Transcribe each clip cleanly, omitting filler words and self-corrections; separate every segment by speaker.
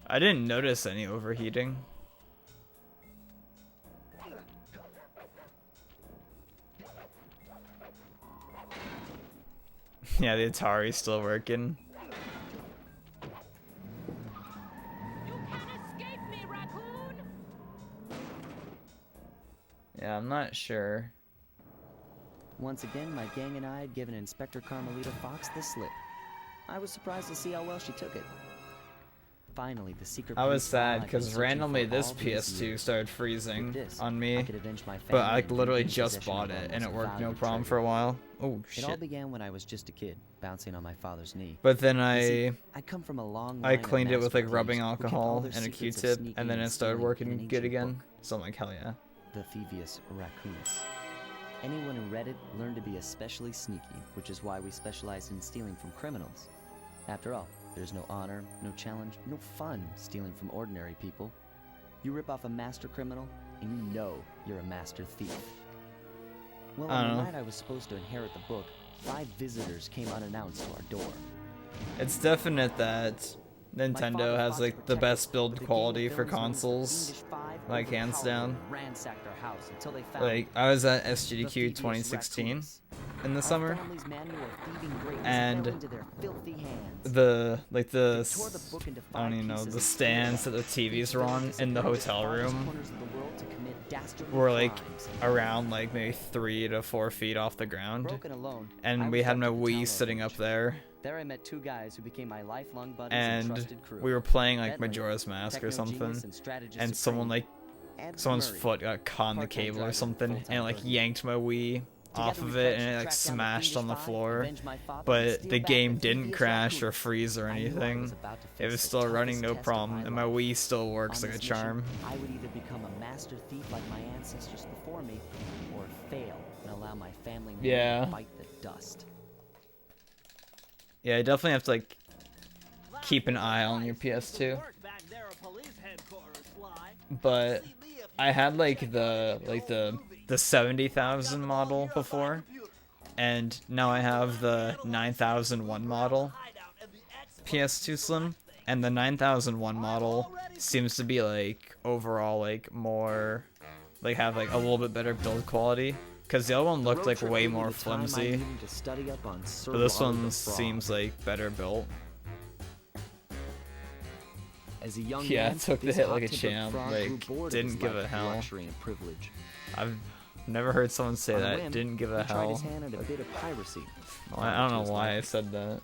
Speaker 1: I didn't notice any overheating. Yeah, the Atari's still working.
Speaker 2: You can't escape me, raccoon!
Speaker 1: Yeah, I'm not sure.
Speaker 3: Once again, my gang and I had given Inspector Carmelita Fox the slip. I was surprised to see how well she took it. Finally, the secret.
Speaker 1: I was
Speaker 3: police file
Speaker 1: sad
Speaker 3: I'd been
Speaker 1: because
Speaker 3: searching
Speaker 1: randomly
Speaker 3: for
Speaker 1: this
Speaker 3: all these
Speaker 1: PS2
Speaker 3: years.
Speaker 1: started freezing
Speaker 3: With this,
Speaker 1: on
Speaker 3: I
Speaker 1: me,
Speaker 3: could avenge my
Speaker 1: but
Speaker 3: family
Speaker 1: I
Speaker 3: and
Speaker 1: literally
Speaker 3: regain
Speaker 1: just
Speaker 3: possession
Speaker 1: bought
Speaker 3: of
Speaker 1: it
Speaker 3: our
Speaker 1: and it
Speaker 3: most
Speaker 1: worked no
Speaker 3: valuable
Speaker 1: problem
Speaker 3: treasure.
Speaker 1: for a while. Oh
Speaker 3: It all
Speaker 1: shit.
Speaker 3: began when I was just a kid, bouncing on my father's knee.
Speaker 1: But then
Speaker 3: You see,
Speaker 1: I
Speaker 3: come from a long
Speaker 1: I
Speaker 3: line of
Speaker 1: cleaned it with like
Speaker 3: master
Speaker 1: rubbing
Speaker 3: thieves who kept all
Speaker 1: alcohol
Speaker 3: their
Speaker 1: and a
Speaker 3: secrets of
Speaker 1: Q-tip,
Speaker 3: sneaking
Speaker 1: and then it started
Speaker 3: stealing in
Speaker 1: working
Speaker 3: an
Speaker 1: good
Speaker 3: ancient
Speaker 1: again.
Speaker 3: book,
Speaker 1: So I'm like, hell yeah.
Speaker 3: The Thievius Raccoonus. Anyone who read it learned to be especially sneaky, which is why we specialize in stealing from criminals. After all, there's no honor, no challenge, no fun stealing from ordinary people. You rip off a master criminal, and you know you're a master thief. Well, on the night I was supposed to inherit the book, 5 visitors came unannounced to our door.
Speaker 1: It's definite that Nintendo has like the best build quality for consoles, like hands down. Like I was at SGDQ 2016 in the summer, and the I don't even know, the stands that the TVs were on in the hotel room were like around like maybe 3 to 4 feet off the ground, and we had my Wii sitting up there.
Speaker 3: There I met 2 guys who became my lifelong buddies
Speaker 1: and
Speaker 3: trusted crew.
Speaker 1: we were playing like
Speaker 3: Bentley,
Speaker 1: Majora's Mask or something,
Speaker 3: strategist
Speaker 1: and
Speaker 3: supreme,
Speaker 1: someone's
Speaker 3: Murray,
Speaker 1: foot got caught in the
Speaker 3: part-time
Speaker 1: cable or
Speaker 3: driver,
Speaker 1: something,
Speaker 3: full-time
Speaker 1: and it like
Speaker 3: burglar.
Speaker 1: yanked my Wii off
Speaker 3: Together
Speaker 1: of
Speaker 3: we
Speaker 1: it,
Speaker 3: pledged
Speaker 1: and
Speaker 3: to
Speaker 1: it like
Speaker 3: track down the
Speaker 1: smashed on the
Speaker 3: Fiendish Five,
Speaker 1: floor.
Speaker 3: avenge my father, and
Speaker 1: But
Speaker 3: steal
Speaker 1: the
Speaker 3: back
Speaker 1: game
Speaker 3: the
Speaker 1: didn't
Speaker 3: Thievius
Speaker 1: crash or
Speaker 3: Raccoon.
Speaker 1: freeze or
Speaker 3: I knew I
Speaker 1: anything.
Speaker 3: was about to
Speaker 1: It
Speaker 3: face
Speaker 1: was
Speaker 3: the
Speaker 1: still running
Speaker 3: toughest
Speaker 1: no
Speaker 3: test of
Speaker 1: problem,
Speaker 3: my
Speaker 1: and my
Speaker 3: life.
Speaker 1: Wii still works
Speaker 3: On
Speaker 1: like a
Speaker 3: this mission,
Speaker 1: charm.
Speaker 3: I would either become a master thief like my ancestors before me, or fail and allow my family name
Speaker 1: Yeah.
Speaker 3: to bite the dust.
Speaker 1: Yeah, you definitely have to like keep an eye on your PS2. But I had like the 70,000 model before, and now I have the 9001 model PS2 Slim, and the 9001 model seems to be like overall like more like have like a little bit better build quality, because the other one looked like way more flimsy, but this one seems like better built.
Speaker 3: As a young
Speaker 1: Yeah,
Speaker 3: man,
Speaker 1: took the
Speaker 3: this
Speaker 1: hit like a
Speaker 3: hot-tempered
Speaker 1: champ,
Speaker 3: frog
Speaker 1: like,
Speaker 3: grew bored of
Speaker 1: didn't
Speaker 3: his
Speaker 1: give a
Speaker 3: life of
Speaker 1: hell.
Speaker 3: luxury and privilege.
Speaker 1: I've never heard someone say
Speaker 3: On a
Speaker 1: that.
Speaker 3: whim,
Speaker 1: Didn't give a
Speaker 3: he tried his
Speaker 1: hell.
Speaker 3: hand at a bit of piracy.
Speaker 1: I don't know why I said that.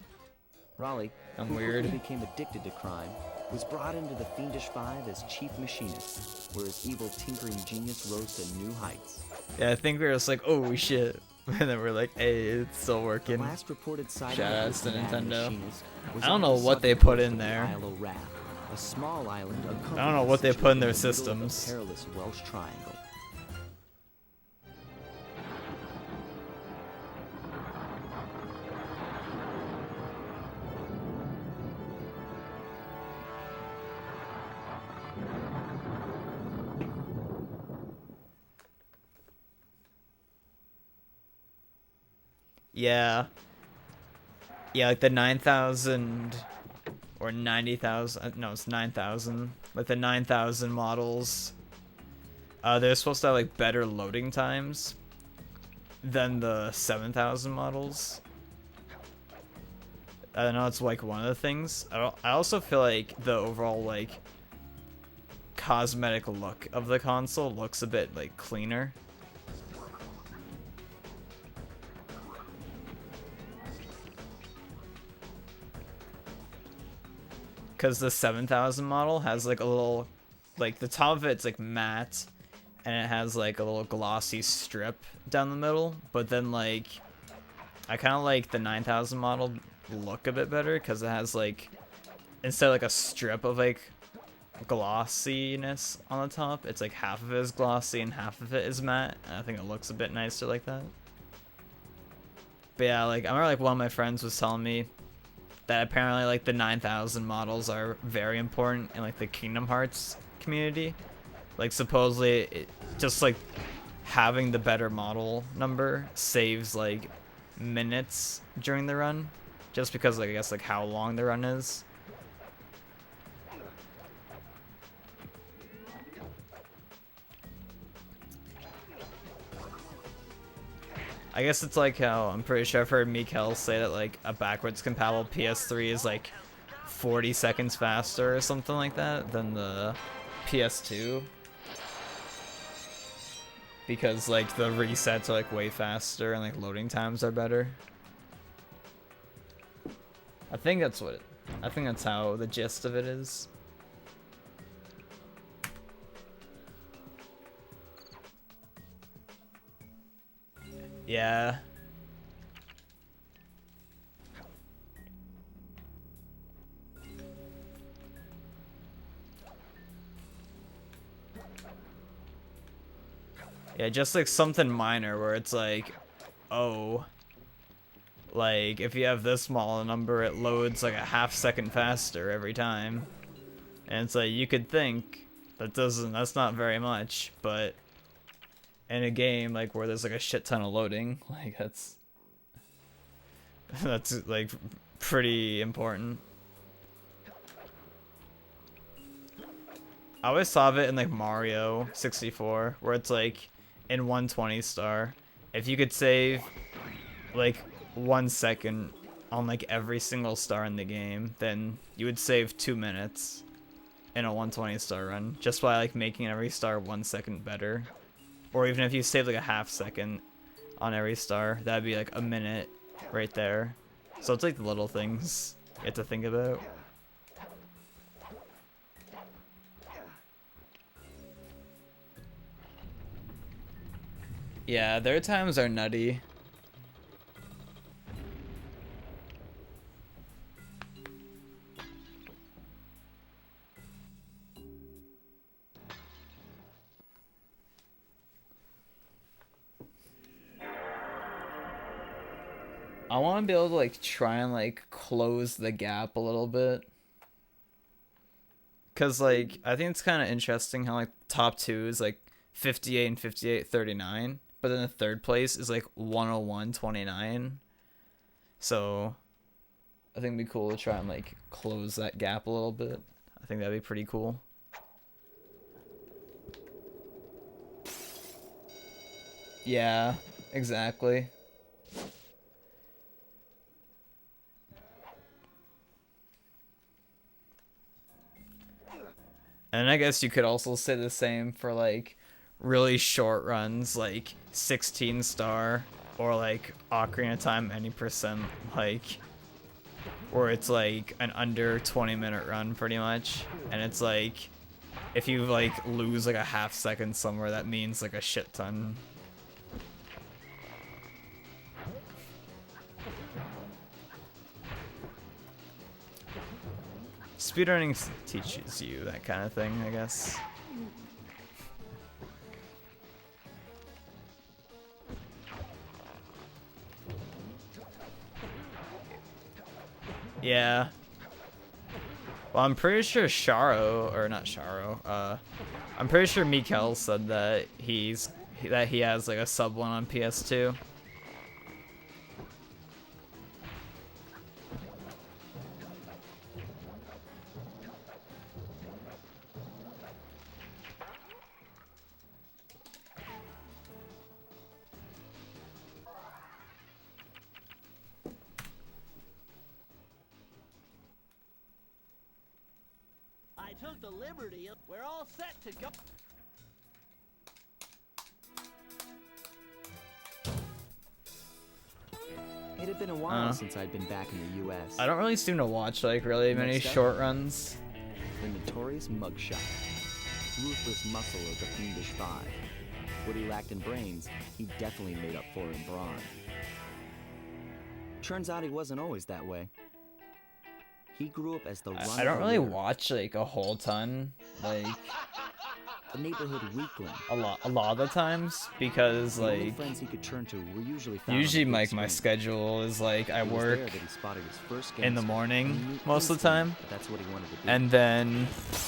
Speaker 3: Raleigh,
Speaker 1: I'm
Speaker 3: who
Speaker 1: weird.
Speaker 3: quickly became addicted to crime, was brought into the Fiendish Five as chief machinist, where his evil tinkering genius rose to new heights.
Speaker 1: Yeah, I think we were just like, oh shit, and then we're like, hey, it's still
Speaker 3: The
Speaker 1: working.
Speaker 3: last reported sighting
Speaker 1: Shout
Speaker 3: of
Speaker 1: outs
Speaker 3: this
Speaker 1: to
Speaker 3: mad
Speaker 1: Nintendo.
Speaker 3: machinist was
Speaker 1: I don't
Speaker 3: on
Speaker 1: know
Speaker 3: the
Speaker 1: what they
Speaker 3: southern
Speaker 1: put
Speaker 3: coast
Speaker 1: in
Speaker 3: of the
Speaker 1: there.
Speaker 3: Isle of Rath, a small island
Speaker 1: I don't know what they put in their systems.
Speaker 3: Perilous Welsh Triangle.
Speaker 1: Yeah. Yeah, like the 9,000 or 90,000. No, it's 9,000. Like the 9,000 models. They're supposed to have like better loading times than the 7,000 models. I know it's like one of the things. I also feel like the overall like cosmetic look of the console looks a bit like cleaner. Because the 7,000 model has like a little, like the top of it's like matte, and it has like a little glossy strip down the middle. But then like, I kind of like the 9,000 model look a bit better because it has like, instead of like a strip of like glossiness on the top, it's like half of it is glossy and half of it is matte. And I think it looks a bit nicer like that. But yeah, like I remember like one of my friends was telling me that apparently like the 9,000 models are very important in like the Kingdom Hearts community. Like supposedly it, just like having the better model number saves like minutes during the run, just because like I guess like how long the run is. I guess it's like how I'm pretty sure I've heard Mikael say that like a backwards compatible PS3 is like 40 seconds faster or something like that than the PS2. Because like the resets are like way faster and like loading times are better. I think that's how the gist of it is. Yeah. Yeah, just like something minor where it's like, oh, like if you have this small a number, it loads like a half-second faster every time. And it's like, you could think that's not very much, but in a game like where there's like a shit ton of loading, like that's like pretty important. I always saw it in like Mario 64 where it's like in 120 star, if you could save like 1 second on like every single star in the game, then you would save 2 minutes in a 120 star run just by like making every star 1 second better. Or even if you save like a half second on every star, that'd be like a minute right there. So it's like the little things you have to think about. Yeah, their times are nutty. I want to be able to like try and like close the gap a little bit. Cause like I think it's kind of interesting how like top 2 is like 58 and 58-39, but then the third place is like 101-29. So I think it'd be cool to try and like close that gap a little bit. I think that'd be pretty cool. Yeah, exactly. And I guess you could also say the same for like really short runs, like 16 star or like Ocarina of Time any %, like where it's like an under 20-minute run pretty much, and it's like if you like lose like a half second somewhere, that means like a shit ton. Speedrunning teaches you that kind of thing, I guess. Yeah. Well, I'm pretty sure I'm pretty sure Mikael said that he has like a sub 1 on PS2.
Speaker 4: I took the liberty of... We're all set to go.
Speaker 3: It had been a while since I'd been back in the US.
Speaker 1: I don't really seem to watch like really many short runs.
Speaker 3: The notorious mugshot. Ruthless muscle of the Fiendish Five. What he lacked in brains, he definitely made up for in brawn. Turns out he wasn't always that way. He grew up as the runner.
Speaker 1: I don't really watch like a whole ton, like
Speaker 3: a neighborhood weakling.
Speaker 1: A lot of the times, because like
Speaker 3: friends he could turn to were usually
Speaker 1: like my schedule is like I work in the morning most of the time,
Speaker 3: that's what he wanted to do.
Speaker 1: And then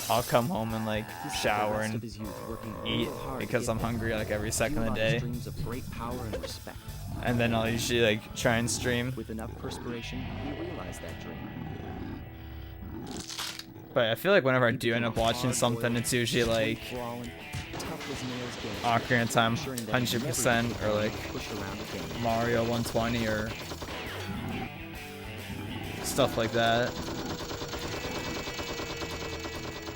Speaker 1: I'll come home and like shower and eat because I'm hungry like every second of the day. And then I'll usually like try and stream.
Speaker 3: With enough perspiration, he realized that dream.
Speaker 1: But I feel like whenever I do end up watching something, it's usually like
Speaker 3: was Nail's game.
Speaker 1: Ocarina of Time
Speaker 3: ensuring that he
Speaker 1: 100% or like
Speaker 3: pushed around the game.
Speaker 1: Mario 120 or stuff like that.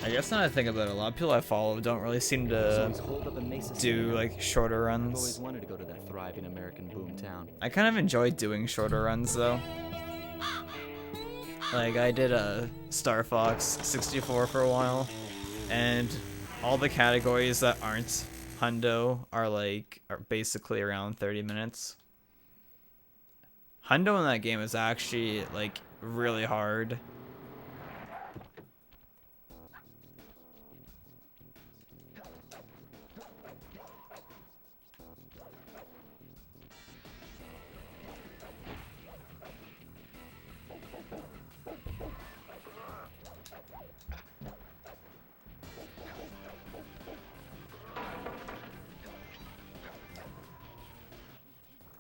Speaker 1: I guess now that I think about it, a lot of people I follow don't really seem to
Speaker 3: He's holed up in Mesa
Speaker 1: do
Speaker 3: City.
Speaker 1: like shorter
Speaker 3: I've always
Speaker 1: runs.
Speaker 3: wanted to go to that thriving American boom town.
Speaker 1: I kind of enjoy doing shorter runs though. Like I did a Star Fox 64 for a while, and all the categories that aren't Hundo are basically around 30 minutes. Hundo in that game is actually like really hard.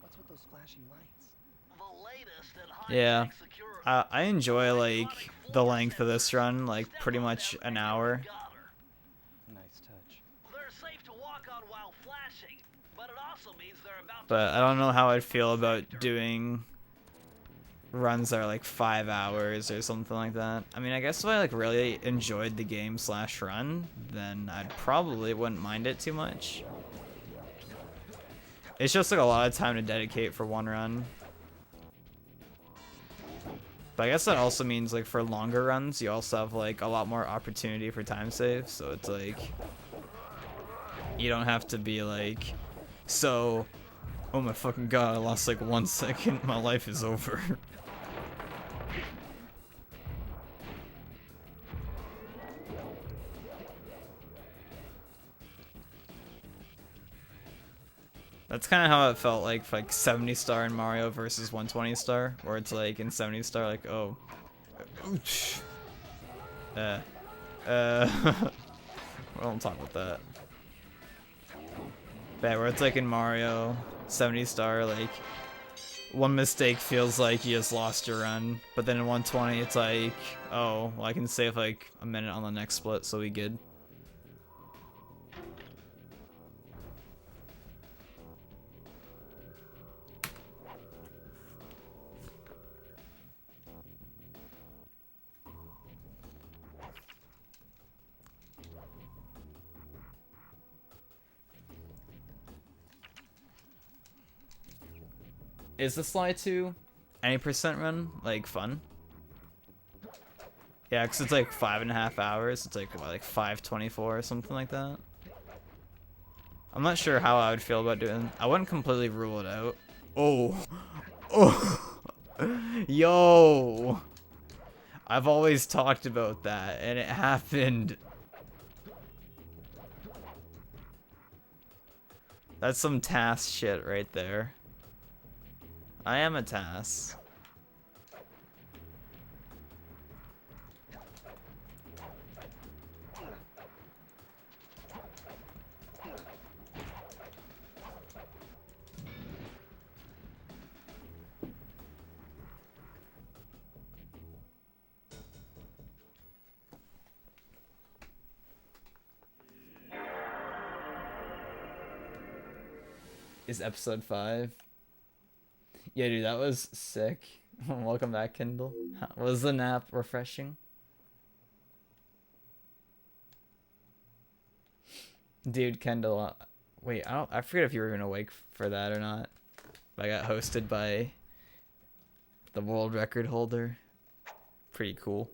Speaker 3: What's with those flashing lights?
Speaker 4: The latest in high
Speaker 1: Yeah.
Speaker 4: tech security.
Speaker 1: I enjoy like the length of this run, like pretty much an hour.
Speaker 3: Nice touch.
Speaker 4: They're safe to walk on while flashing, but it also means they're about
Speaker 1: But I don't know how I'd feel about doing runs that are like 5 hours or something like that. I mean, I guess if I like really enjoyed the game / run, then I'd probably wouldn't mind it too much. It's just like a lot of time to dedicate for one run. But I guess that also means like for longer runs, you also have like a lot more opportunity for time save. So it's like you don't have to be like, so, oh my fucking god, I lost like 1 second, my life is over. That's kind of how it felt like 70 star in Mario versus 120 star, where it's like in 70 star like, oh, ouch. We don't talk about that. But where it's like in Mario 70 star, like one mistake feels like you just lost your run, but then in 120 it's like, oh, well I can save like a minute on the next split, so we good. Is the Sly 2 any percent run like fun? Yeah, because it's like 5.5 hours. It's like what, like 5:24 or something like that. I'm not sure how I would feel about doing. I wouldn't completely rule it out. Oh, oh, yo! I've always talked about that, and it happened. That's some TAS shit right there. I am a TAS. Is episode 5? Yeah, dude, that was sick. Welcome back, Kindle. Was the nap refreshing? Dude, Kendall, wait, I forget if you were even awake for that or not. But I got hosted by the world record holder. Pretty cool.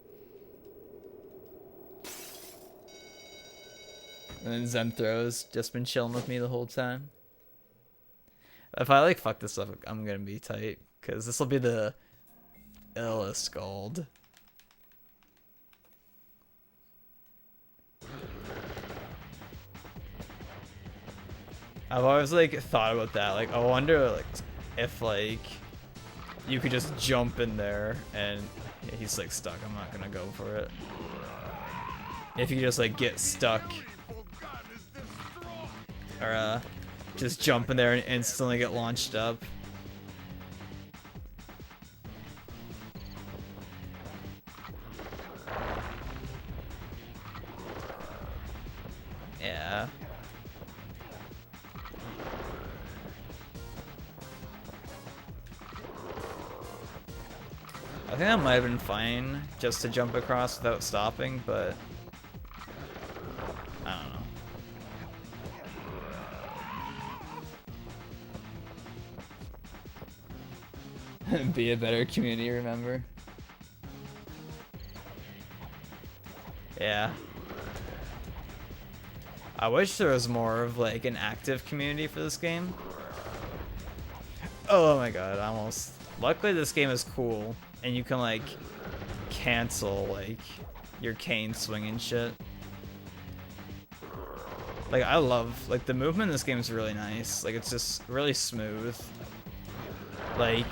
Speaker 1: And then Zenthro's just been chilling with me the whole time. If I like fuck this up, I'm gonna be tight, cause this will be the illest gold. I've always like thought about that. Like, I wonder like if like you could just jump in there and he's like stuck. I'm not gonna go for it. If you just like get stuck, or just jump in there and instantly get launched up. Yeah. think that might have been fine just to jump across without stopping, but I don't know. Be a better community, remember? Yeah. I wish there was more of like an active community for this game. Oh my god, almost. Luckily this game is cool and you can like cancel like your cane swing and shit. Like I love like the movement in this game is really nice. Like it's just really smooth. Like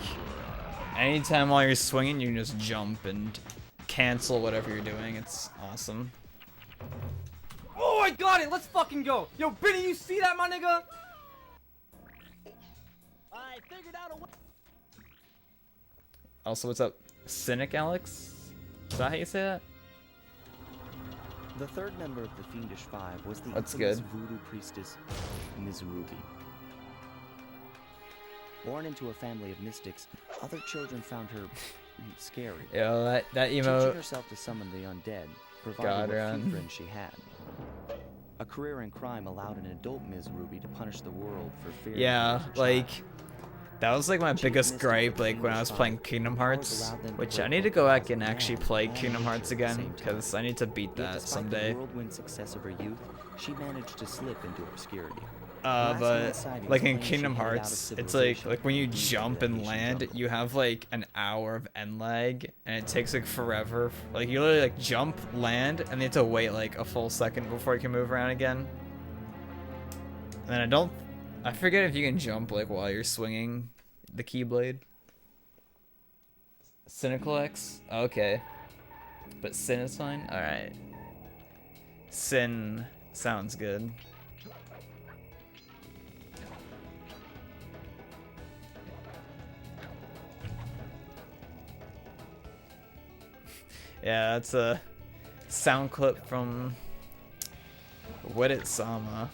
Speaker 1: anytime while you're swinging you can just jump and cancel whatever you're doing. It's awesome.
Speaker 5: Oh, I got it! Let's fucking go! Yo, Benny, you see that, my nigga?
Speaker 4: I figured out a way.
Speaker 1: Also, what's up? Cynic Alex? Is that how you say that?
Speaker 3: The third member of the Fiendish Five was the
Speaker 1: That's
Speaker 3: infamous
Speaker 1: good.
Speaker 3: voodoo priestess, Ms. Ruby. Born into a family of mystics, other children found her scary.
Speaker 1: Yo, that
Speaker 3: Teaching
Speaker 1: emote.
Speaker 3: herself to summon the undead,
Speaker 1: God,
Speaker 3: provided what
Speaker 1: Ron.
Speaker 3: few friends she had. A career in crime allowed an adult Ms. Ruby to punish the world for fear.
Speaker 1: Yeah, like that was like my
Speaker 3: Chief
Speaker 1: biggest
Speaker 3: Mystic
Speaker 1: gripe
Speaker 3: of the
Speaker 1: like when I was
Speaker 3: Fiendish
Speaker 1: playing
Speaker 3: Five,
Speaker 1: Kingdom
Speaker 3: powers
Speaker 1: Hearts,
Speaker 3: allowed them to
Speaker 1: which
Speaker 3: break
Speaker 1: I need to
Speaker 3: both
Speaker 1: go back
Speaker 3: laws
Speaker 1: and
Speaker 3: of
Speaker 1: actually
Speaker 3: man
Speaker 1: play
Speaker 3: and
Speaker 1: Kingdom
Speaker 3: nature
Speaker 1: Hearts
Speaker 3: at the
Speaker 1: again
Speaker 3: same time.
Speaker 1: because I need to beat
Speaker 3: Yet
Speaker 1: that
Speaker 3: despite
Speaker 1: someday.
Speaker 3: the whirlwind success of her youth, she managed to slip into obscurity. Last
Speaker 1: But
Speaker 3: known sighting
Speaker 1: like
Speaker 3: was
Speaker 1: in
Speaker 3: claimed she
Speaker 1: Kingdom
Speaker 3: headed out of
Speaker 1: Hearts, it's
Speaker 3: civilization
Speaker 1: like when you
Speaker 3: deep into
Speaker 1: jump
Speaker 3: that
Speaker 1: and
Speaker 3: ancient
Speaker 1: land,
Speaker 3: jungle.
Speaker 1: you have like an hour of end lag, and it takes like forever. Like you literally like jump, land, and you have to wait like a full second before you can move around again. And I forget if you can jump like while you're swinging the Keyblade. Cynical X? Okay. But Sin is fine? Alright. Sin sounds good. Yeah, that's a sound clip from Weddit Sama.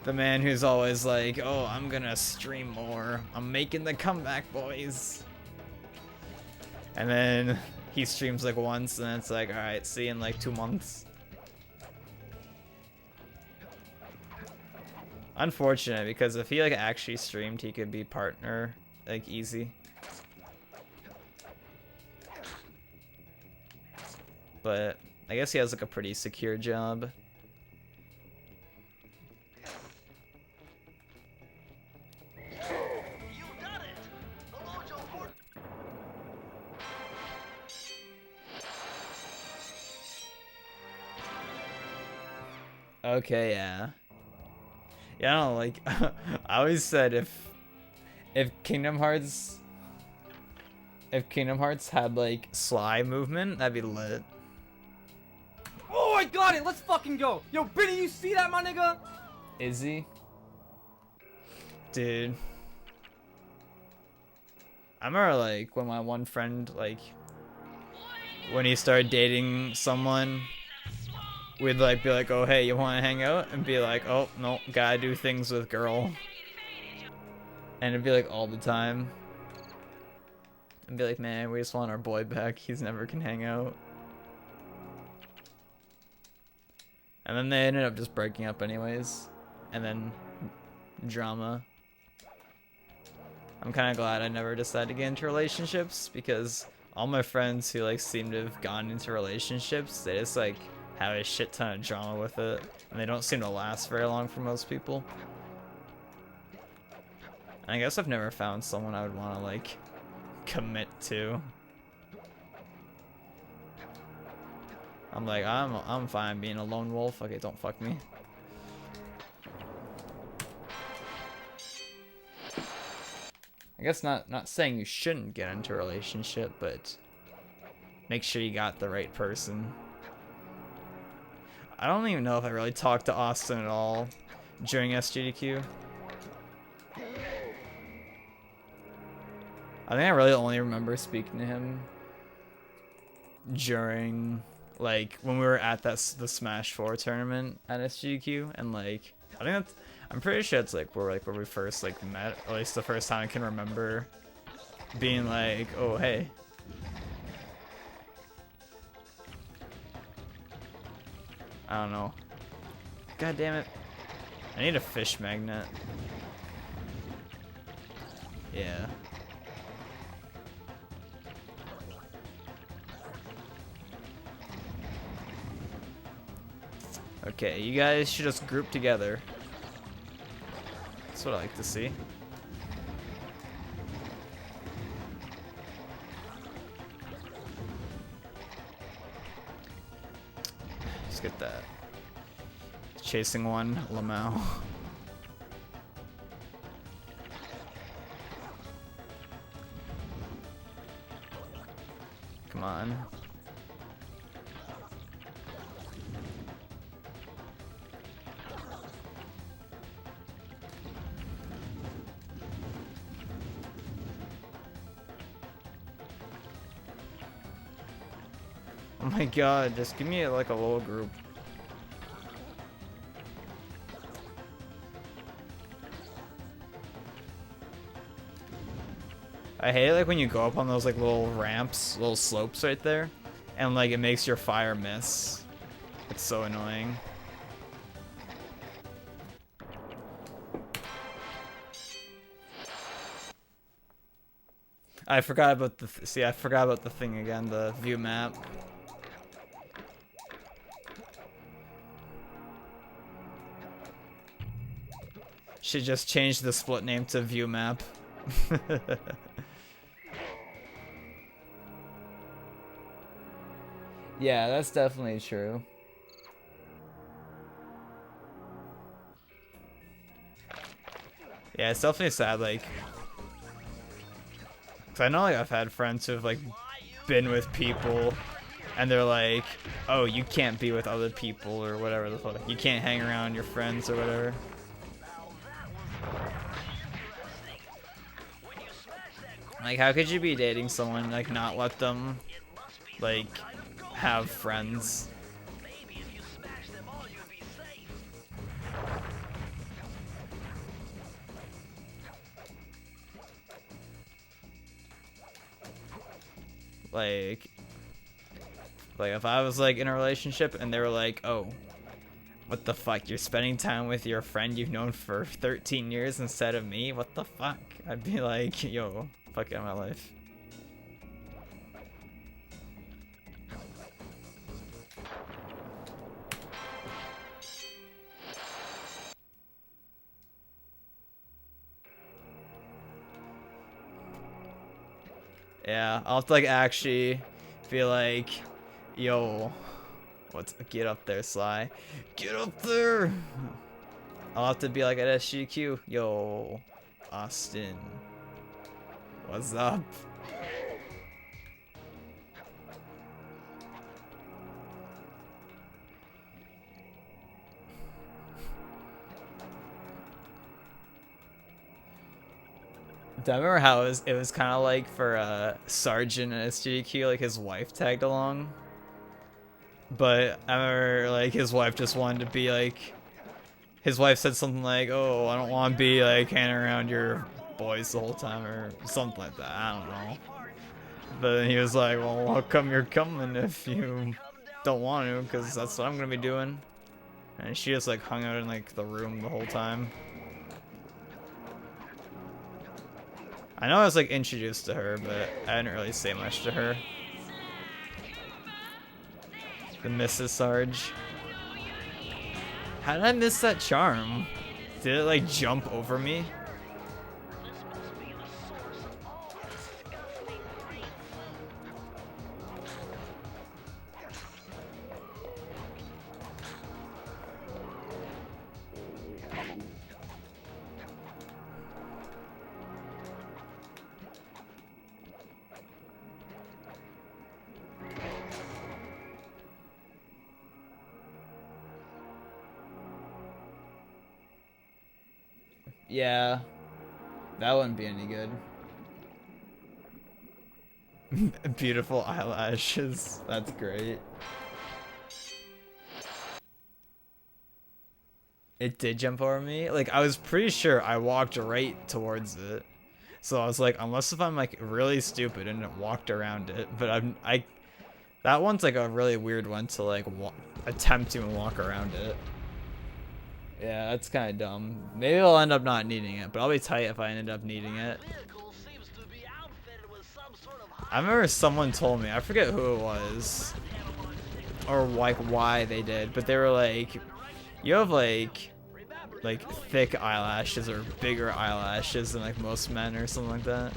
Speaker 1: The man who's always like, oh, I'm gonna stream more. I'm making the comeback, boys. And then he streams like once, and it's like, alright, see you in like 2 months. Unfortunate, because if he like actually streamed, he could be partner, like easy. But I guess he has like a pretty secure job.
Speaker 4: You done it! The Mojo Port.
Speaker 1: Okay, yeah. Yeah, I don't know, like I always said if Kingdom Hearts had like Sly movement, that'd be lit.
Speaker 5: Oh, I got it! Let's fucking go! Yo, Benny, you see that, my nigga?
Speaker 1: Is he? Dude. I remember like when my one friend like when he started dating someone, we'd like be like, oh hey, you wanna hang out? And be like, oh no, gotta do things with girl. And it'd be like all the time. And be like, man, we just want our boy back, he's never can hang out. And then they ended up just breaking up anyways. And then drama. I'm kind of glad I never decided to get into relationships, because all my friends who like seem to have gone into relationships, they just like have a shit ton of drama with it, and they don't seem to last very long for most people. And I guess I've never found someone I would want to like commit to. I'm like, I'm fine being a lone wolf. Okay, don't fuck me. I guess not saying you shouldn't get into a relationship, but make sure you got the right person. I don't even know if I really talked to Austin at all during SGDQ. I think I really only remember speaking to him during like when we were at the Smash 4 tournament at SGQ, and like I think that's, I'm pretty sure it's like where we first like met, or at least the first time I can remember being like, oh hey. I don't know. God damn it. I need a fish magnet. Yeah. Okay, you guys should just group together. That's what I like to see. Just get that. Chasing one, Lamau. Come on. Oh my god, just give me like a little group. I hate like when you go up on those like little ramps, little slopes right there, and like it makes your fire miss. It's so annoying. I forgot about the I forgot about the thing again, the view map. Should just change the split name to view map. Yeah, that's definitely true. Yeah, it's definitely sad, like, cause I know like I've had friends who've like been with people and they're like, oh, you can't be with other people or whatever the fuck. You can't hang around your friends or whatever. Like, how could you be dating someone, like, not let them, like, have friends? Like, if I was, like, in a relationship and they were like, oh, what the fuck, you're spending time with your friend you've known for 13 years instead of me? What the fuck? I'd be like, yo, fuck out of my life. Yeah, I'll have to like actually be like, yo, get up there, Sly. Get up there! I'll have to be like at SGQ, yo, Austin. What's up? Do I remember how it was kind of like for Sergeant at SGQ, like his wife tagged along? But I remember like his wife just wanted to be like, his wife said something like, oh, I don't want to be like hanging around your boys the whole time or something like that. I don't know. But then he was like, well, how come you're coming if you don't want to? Because that's what I'm going to be doing. And she just like hung out in like the room the whole time. I know I was like introduced to her, but I didn't really say much to her. The Mrs. Sarge. How did I miss that charm? Did it like jump over me? Yeah, that wouldn't be any good. Beautiful eyelashes. That's great. it did jump over me. Like, I was pretty sure I walked right towards it. So I was like, unless if I'm like really stupid and it walked around it. But that one's like a really weird one to like attempt to even walk around it. Yeah, that's kind of dumb. Maybe I'll end up not needing it, but I'll be tight if I ended up needing it. I remember someone told me, I forget who it was, or like why they did, but they were like, you have like thick eyelashes or bigger eyelashes than like most men or something like that.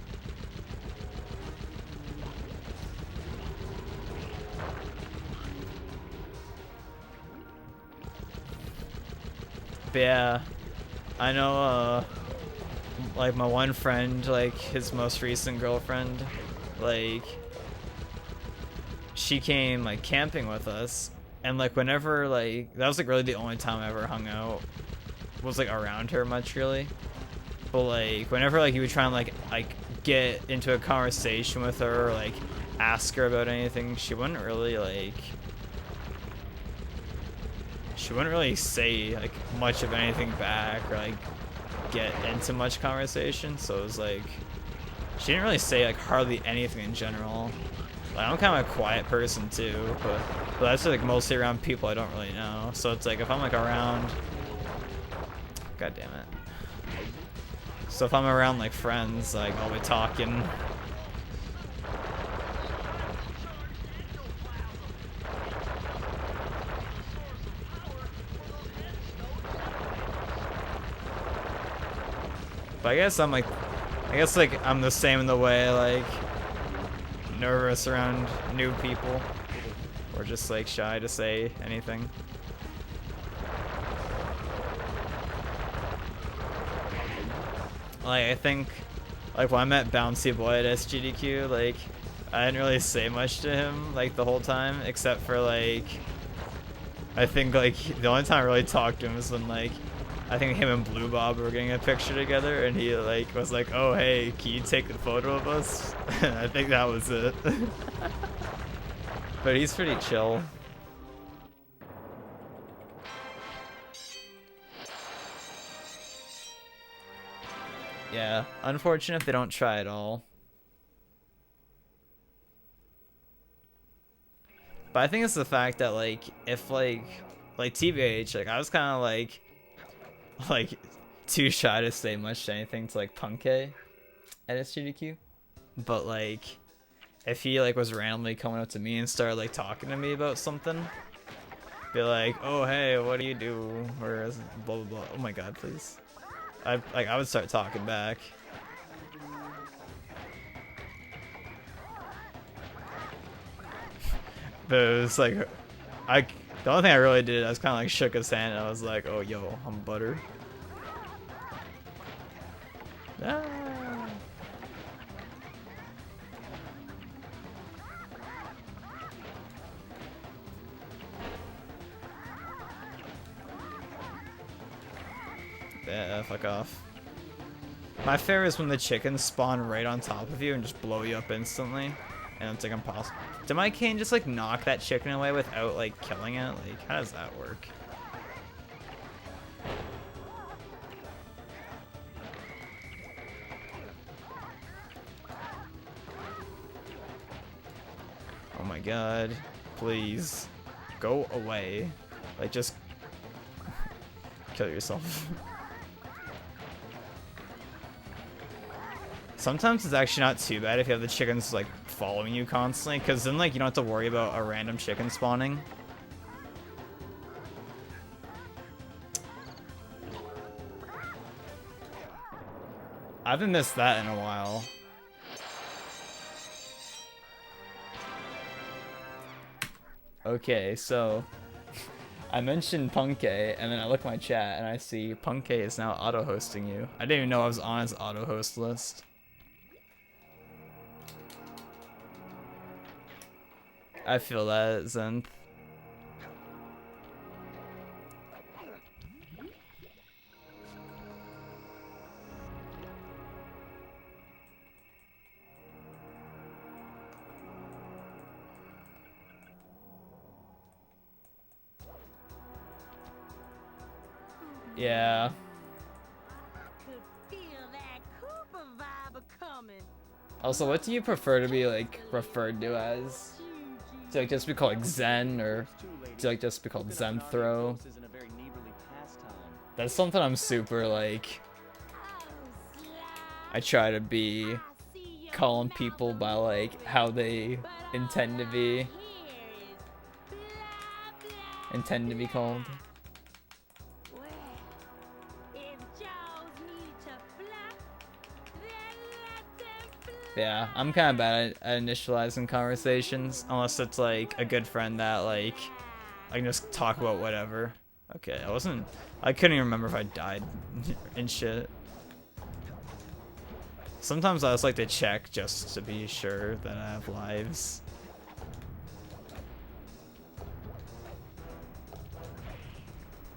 Speaker 1: But yeah, I know like my one friend, like his most recent girlfriend, like she came like camping with us, and like whenever like that was like really the only time I ever hung out was like around her much really. But like whenever like you would try and like get into a conversation with her or like ask her about anything, she wouldn't really say like much of anything back or like get into much conversation. So it was like she didn't really say like hardly anything in general. Like, I'm kind of a quiet person too, but that's like mostly around people I don't really know. So it's like if I'm like around, god damn it. So if I'm around like friends, like I'll be talking. But I guess I'm the same in the way, like nervous around new people or just like shy to say anything. Like I think like when I met Bouncy Boy at SGDQ, like I didn't really say much to him like the whole time, except for like I think like the only time I really talked to him was when like I think him and Blue Bob were getting a picture together, and he like was like, "Oh hey, can you take a photo of us?" I think that was it. But he's pretty chill. Yeah, unfortunate if they don't try at all. But I think it's the fact that like if like TBH, like I was kind of like too shy to say much to anything to like Punkay at SGDQ. But like if he like was randomly coming up to me and started like talking to me about something, be like, "Oh hey, what do you do?" or blah blah blah. Oh my god, please. I would start talking back. But it was like the only thing I really did, I was kind of like shook his hand and I was like, "Oh yo, I'm Butter." Ah. Yeah, fuck off. My favorite is when the chickens spawn right on top of you and just blow you up instantly. And it's like impossible. Did my cane just like knock that chicken away without like killing it? Like, how does that work? Oh my god. Please. Go away. Like, just kill yourself. Sometimes it's actually not too bad if you have the chickens like following you constantly, because then like you don't have to worry about a random chicken spawning. I haven't missed that in a while. Okay, so I mentioned Punkay, and then I look at my chat and I see Punkay is now auto-hosting you. I didn't even know I was on his auto-host list. I feel that, Zenth. Yeah.
Speaker 2: Could feel that Cooper vibe coming.
Speaker 1: Also, what do you prefer to be like referred to as? Do you like just be called like Zen, or do you like just be called Zenthro? That's something I'm super like. I try to be calling people by like how they intend to be called. Yeah, I'm kind of bad at initializing conversations, unless it's like a good friend that like I can just talk about whatever. Okay, I couldn't even remember if I died and shit. Sometimes I just like to check just to be sure that I have lives.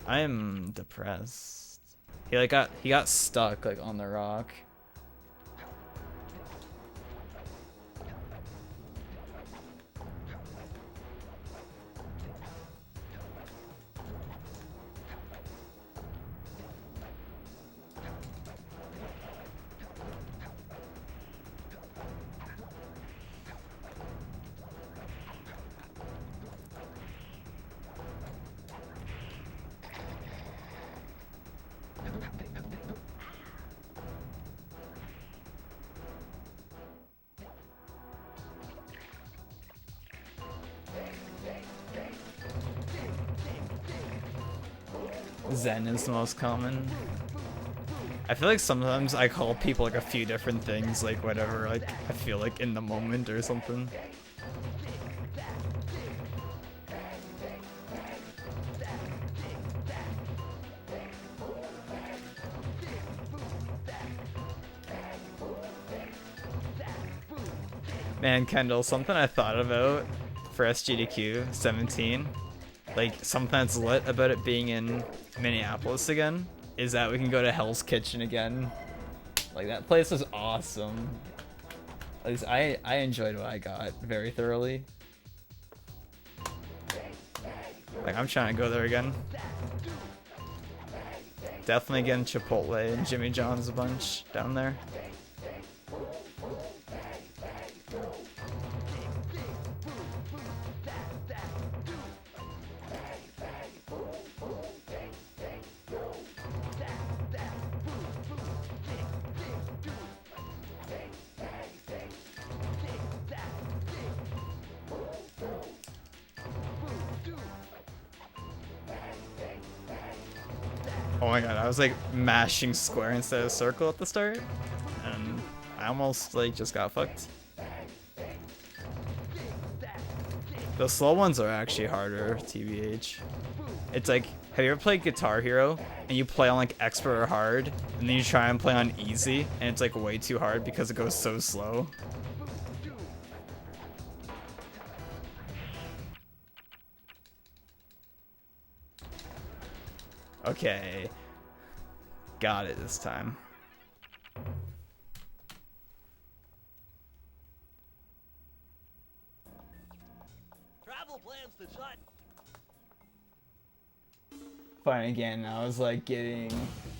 Speaker 1: I am depressed. He got stuck like on the rock. Zen is the most common. I feel like sometimes I call people like a few different things, like whatever, like I feel like in the moment or something. Man, Kendall, something I thought about for SGDQ 17, like something that's lit about it being in Minneapolis again, is that we can go to Hell's Kitchen again. Like, that place was awesome. At least I enjoyed what I got very thoroughly. Like, I'm trying to go there again. Definitely getting Chipotle and Jimmy John's a bunch down there. Oh my god, I was like mashing square instead of circle at the start, and I almost like just got fucked. The slow ones are actually harder, TBH. It's like, have you ever played Guitar Hero and you play on like expert or hard, and then you try and play on easy, and it's like way too hard because it goes so slow? Okay. Got it this time.
Speaker 4: Travel plans to shut.
Speaker 1: Fine again, I was like getting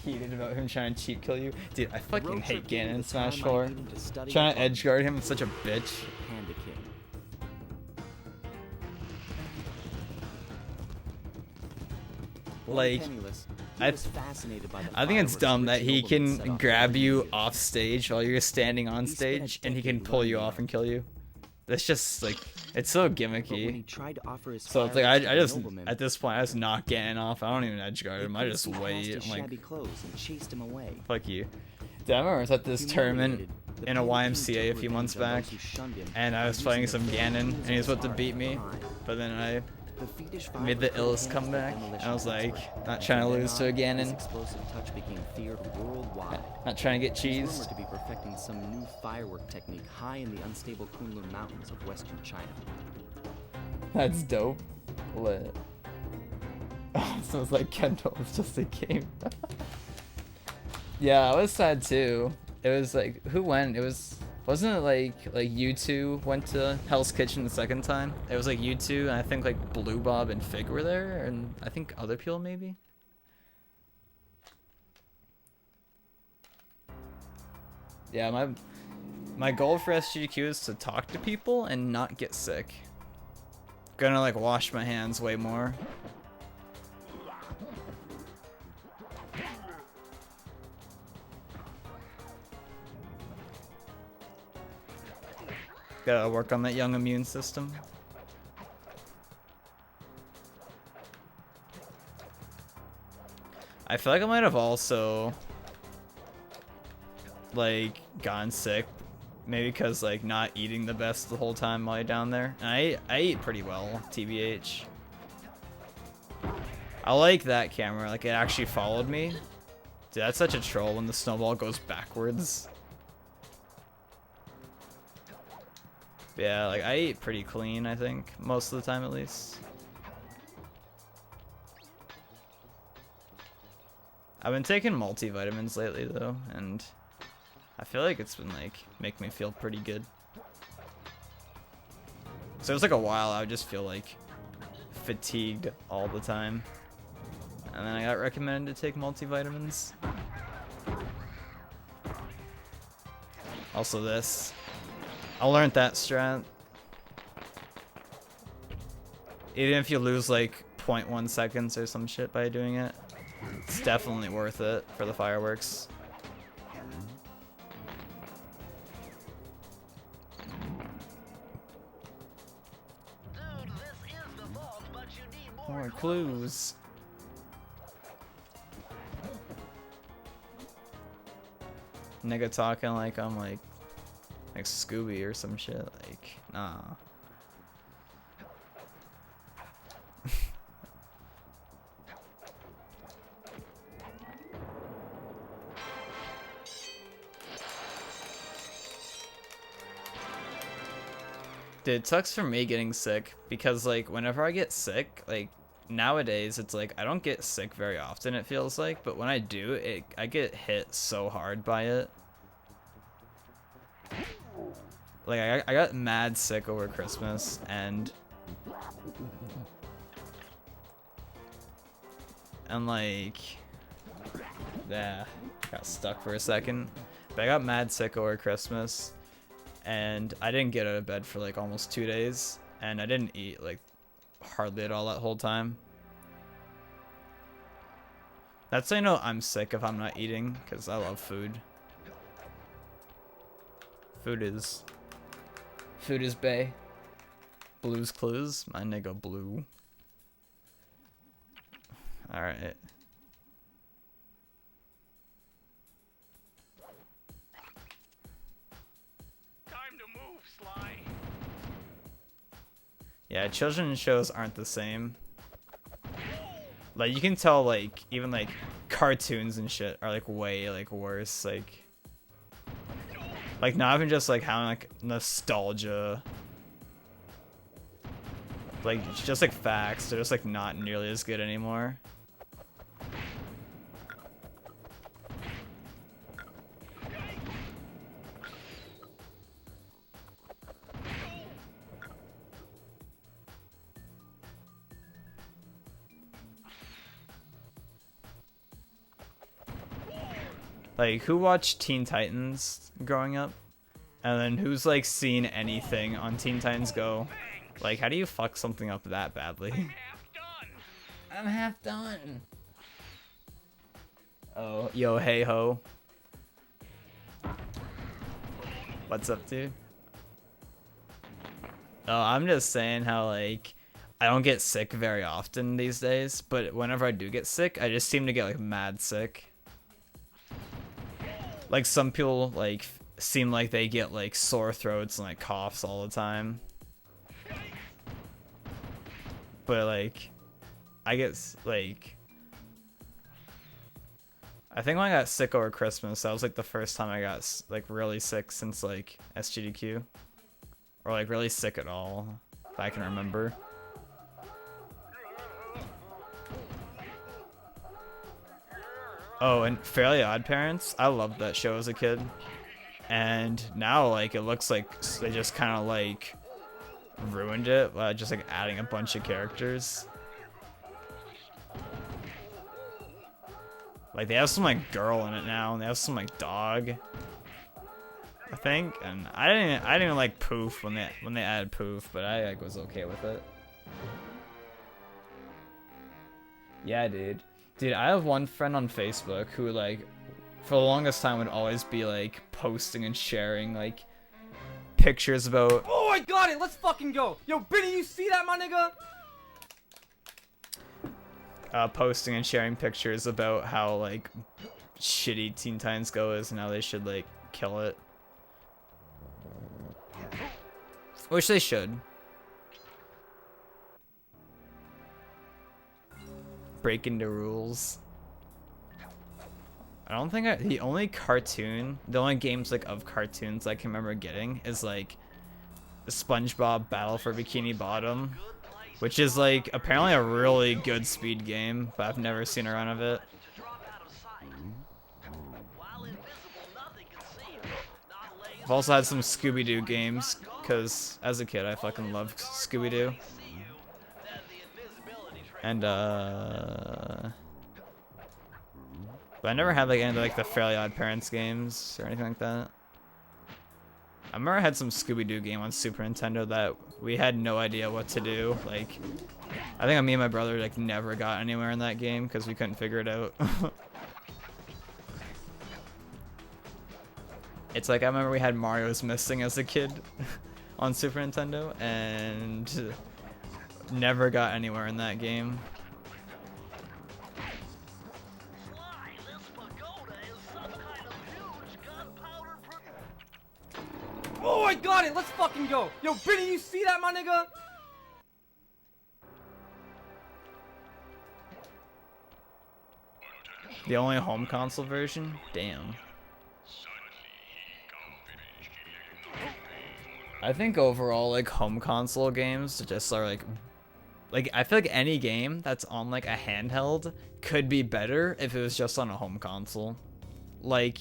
Speaker 1: heated about him trying to cheat kill you. Dude, I fucking hate Ganon in Smash 4. Trying to edge guard him is such a bitch. Like, I think it's dumb that he can grab you off stage while you're standing on stage, and he can pull you off and kill you. That's just like, it's so gimmicky. So it's like I just at this point I just not getting off. I don't even edge guard him. I just wait. I'm like, fuck you. Dude, I remember I was at this tournament in a YMCA a few months back, and I was fighting some Ganon, and he was about to beat me, but then I made the illest comeback, and I was like, not trying to lose to a Ganon. Not trying to get cheesed.
Speaker 3: To be perfecting some new firework technique high in the unstable Kunlun Mountains of western China.
Speaker 1: That's dope. Lit. So it's like Kendall was just a game. Yeah, I was sad too. It was like, who went? Wasn't it like you two went to Hell's Kitchen the second time? It was like you two, and I think like Blue Bob and Fig were there, and I think other people maybe. Yeah, my goal for SGDQ is to talk to people and not get sick. Gonna like wash my hands way more. Gotta work on that young immune system. I feel like I might have also like gotten sick, maybe because like not eating the best the whole time while you're down there. And I eat pretty well, TBH. I like that camera, like it actually followed me. Dude, that's such a troll when the snowball goes backwards. But yeah, like I eat pretty clean, I think, most of the time at least. I've been taking multivitamins lately though, and I feel like it's been like making me feel pretty good. So it was like a while I would just feel like fatigued all the time. And then I got recommended to take multivitamins. Also this. I learned that strat. Even if you lose like 0.1 seconds or some shit by doing it, it's definitely worth it for the fireworks.
Speaker 4: Dude, this is the vault, but you need
Speaker 1: More clues. Nigga talking like I'm like Scooby or some shit. Like, nah. Dude, it sucks for me getting sick because like whenever I get sick, like nowadays it's like I don't get sick very often, it feels like, but when I do, I get hit so hard by it. Like I got mad sick over Christmas and like yeah, got stuck for a second. But I got mad sick over Christmas and I didn't get out of bed for like almost 2 days and I didn't eat like hardly at all that whole time. That's how you know I'm sick if I'm not eating, because I love food. Food is bae. Blue's Clues, my nigga Blue. Alright.
Speaker 4: Time to move, Sly.
Speaker 1: Yeah, children's shows aren't the same. Like you can tell like even like cartoons and shit are like way like worse, like not even just like having like nostalgia. Like just like facts, they're just like not nearly as good anymore. Like, who watched Teen Titans growing up? And then who's, like, seen anything on Teen Titans Go? Like, how do you fuck something up that badly? I'm half done. Oh, yo, hey ho. What's up, dude? Oh, I'm just saying how, like, I don't get sick very often these days, but whenever I do get sick, I just seem to get, like, mad sick. Like, some people, like, seem like they get, like, sore throats and, like, coughs all the time. But, like, I get, like... I think when I got sick over Christmas, that was, like, the first time I got, like, really sick since, like, SGDQ. Or, like, really sick at all, if I can remember. Oh, and Fairly Odd Parents, I loved that show as a kid. And now, like, it looks like they just kind of, like, ruined it by just, like, adding a bunch of characters. Like, they have some, like, girl in it now, and they have some, like, dog. I think, and I didn't like Poof when they added Poof, but I like was okay with it. Yeah, dude. Dude, I have one friend on Facebook who like for the longest time would always be like posting and sharing like pictures about.
Speaker 5: Oh, I got it. Let's fucking go. Yo, Benny, you see that, my nigga?
Speaker 1: Posting and sharing pictures about how like shitty Teen Titans Go is and how they should like kill it. Which they should. Break into rules. I don't think the only games like of cartoons I can remember getting is like the SpongeBob Battle for Bikini Bottom, which is like apparently a really good speed game, but I've never seen a run of it. I've also had some Scooby-Doo games, because as a kid I fucking loved Scooby-Doo. And but I never had like any of like the Fairly Odd Parents games or anything like that. I remember I had some Scooby-Doo game on Super Nintendo that we had no idea what to do. Like, I think me and my brother like never got anywhere in that game because we couldn't figure it out. It's like I remember we had Mario's Missing as a kid on Super Nintendo and never got anywhere in that game.
Speaker 4: Sly, this pagoda is some kind of huge gunpowder
Speaker 5: Oh, I got it. Let's fucking go. Yo, Benny, you see that, my nigga?
Speaker 1: The only home console version? Damn. I think overall, like, home console games just are, like, I feel like any game that's on, like, a handheld could be better if it was just on a home console. Like,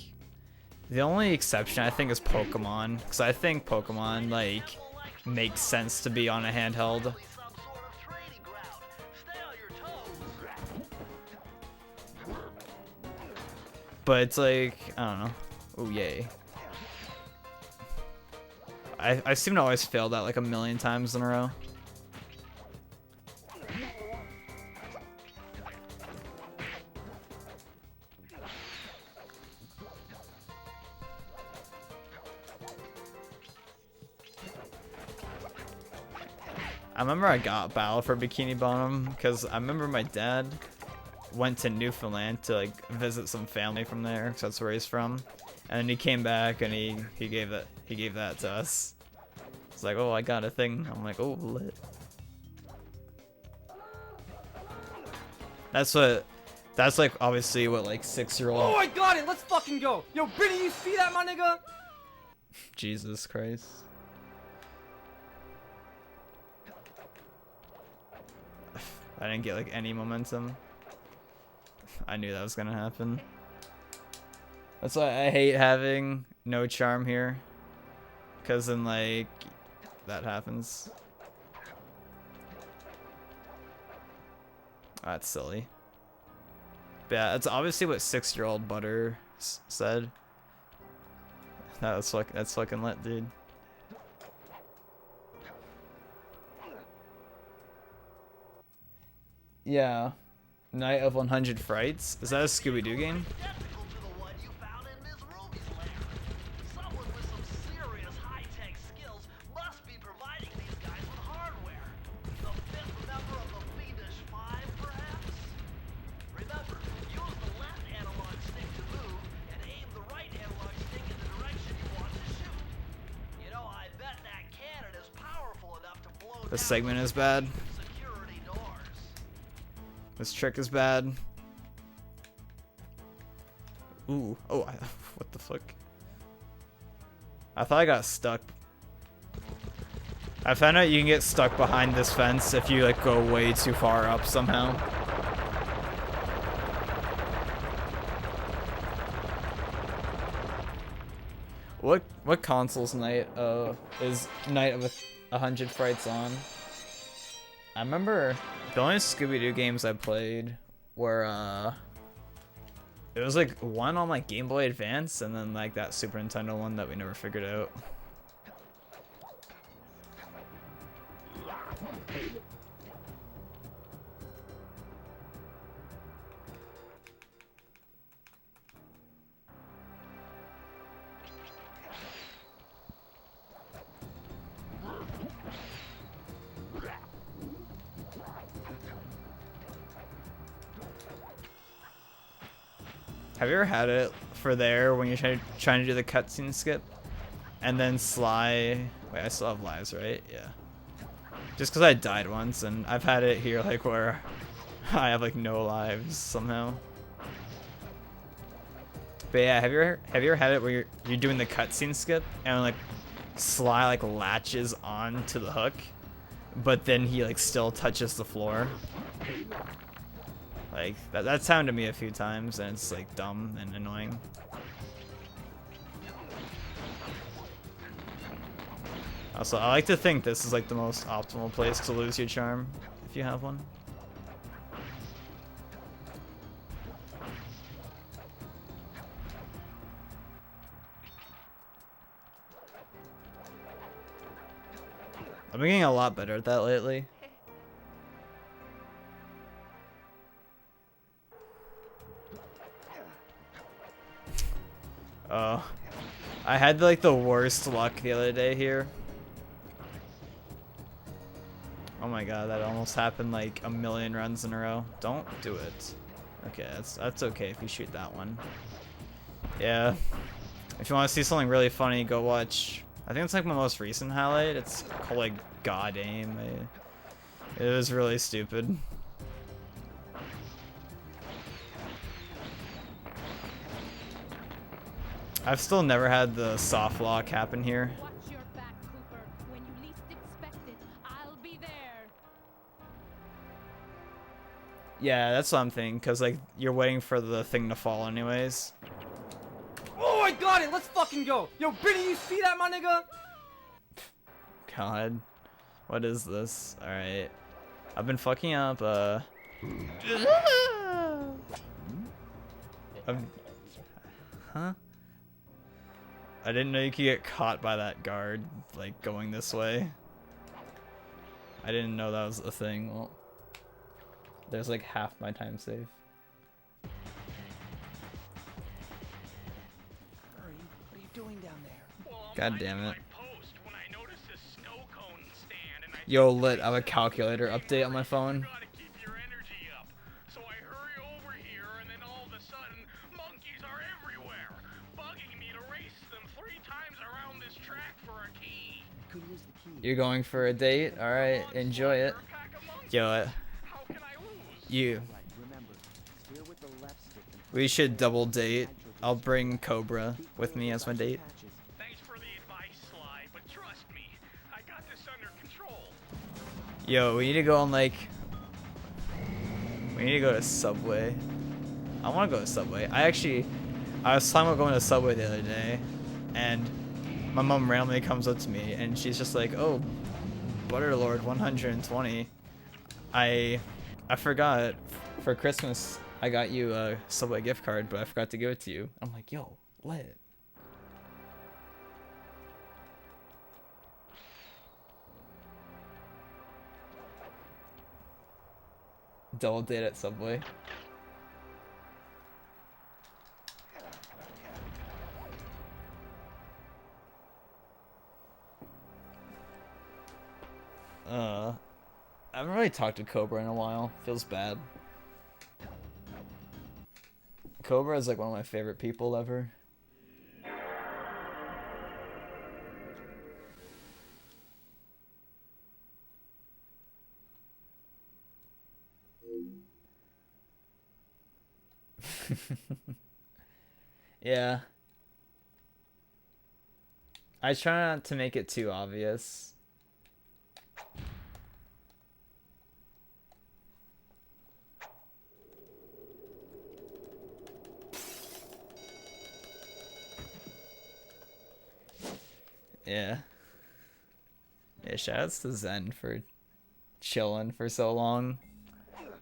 Speaker 1: the only exception, I think, is Pokemon, because I think Pokemon, like, makes sense to be on a handheld. But it's like, I don't know. Oh, yay. I seem to always fail that like a million times in a row. I remember I got Battle for Bikini Bottom because I remember my dad went to Newfoundland to like visit some family from there because that's where he's from. And then he came back and he gave that to us. It's like, oh, I got a thing. I'm like, oh, lit. That's like obviously what like 6-year-old.
Speaker 5: Oh, I got it. Let's fucking go. Yo, Benny, you see that, my nigga?
Speaker 1: Jesus Christ. I didn't get like any momentum. I knew that was gonna happen. That's why I hate having no charm here. Cause then like that happens. Oh, that's silly. But yeah, that's obviously what 6-year-old Butter said. That's fucking lit, dude. Yeah. Night of 100 Frights? Is that a Scooby-Doo game? This segment is bad. This trick is bad. Ooh. Oh, what the fuck? I thought I got stuck. I found out you can get stuck behind this fence if you like go way too far up somehow. What console's is Night of 100 Frights on? I remember the only Scooby-Doo games I played were It was like one on like Game Boy Advance and then like that Super Nintendo one that we never figured out. Have you ever had it for there when you're trying to do the cutscene skip? And then Sly... Wait, I still have lives, right? Yeah. Just because I died once, and I've had it here like where I have like no lives somehow. But yeah, have you ever had it where you're doing the cutscene skip and like Sly like latches on to the hook, but then he like still touches the floor? Like, that's happened to me a few times, and it's, like, dumb and annoying. Also, I like to think this is, like, the most optimal place to lose your charm, if you have one. I've been getting a lot better at that lately. Oh, I had like the worst luck the other day here. Oh my god, that almost happened like a million runs in a row. Don't do it. Okay, that's okay if you shoot that one. Yeah. If you want to see something really funny, go watch. I think it's like my most recent highlight. It's called like God Aim. It was really stupid. I've still never had the soft lock happen here.
Speaker 2: Watch your back, Cooper. When you least expect it, I'll be there.
Speaker 1: Yeah, that's what I'm thinking, because like you're waiting for the thing to fall anyways.
Speaker 5: Oh, I got it. Let's fucking go. Yo, Benny, you see that, my nigga?
Speaker 1: God, what is this? All right, I've been fucking up. Huh? I didn't know you could get caught by that guard, like, going this way. I didn't know that was a thing. Well, there's like half my time save.
Speaker 4: Hurry, what are you doing down there?
Speaker 1: God damn it. Yo, lit, I have a calculator update on my phone. You're going for a date? Alright, enjoy it. Yo, we should double date. I'll bring Cobra with me as my date.
Speaker 4: Thanks for the advice, Sly, but trust me, I got this under control.
Speaker 1: Yo, we need to go on like... We need to go to Subway. I want to go to Subway. I was talking about going to Subway the other day, and my mom randomly comes up to me, and she's just like, "Oh, Butterlord 120. I forgot. For Christmas, I got you a Subway gift card, but I forgot to give it to you." I'm like, "Yo, lit." Double date at Subway. I haven't really talked to Cobra in a while. Feels bad. Cobra is like one of my favorite people ever. Yeah. I try not to make it too obvious. Yeah. Yeah, shoutouts to Zen for chilling for so long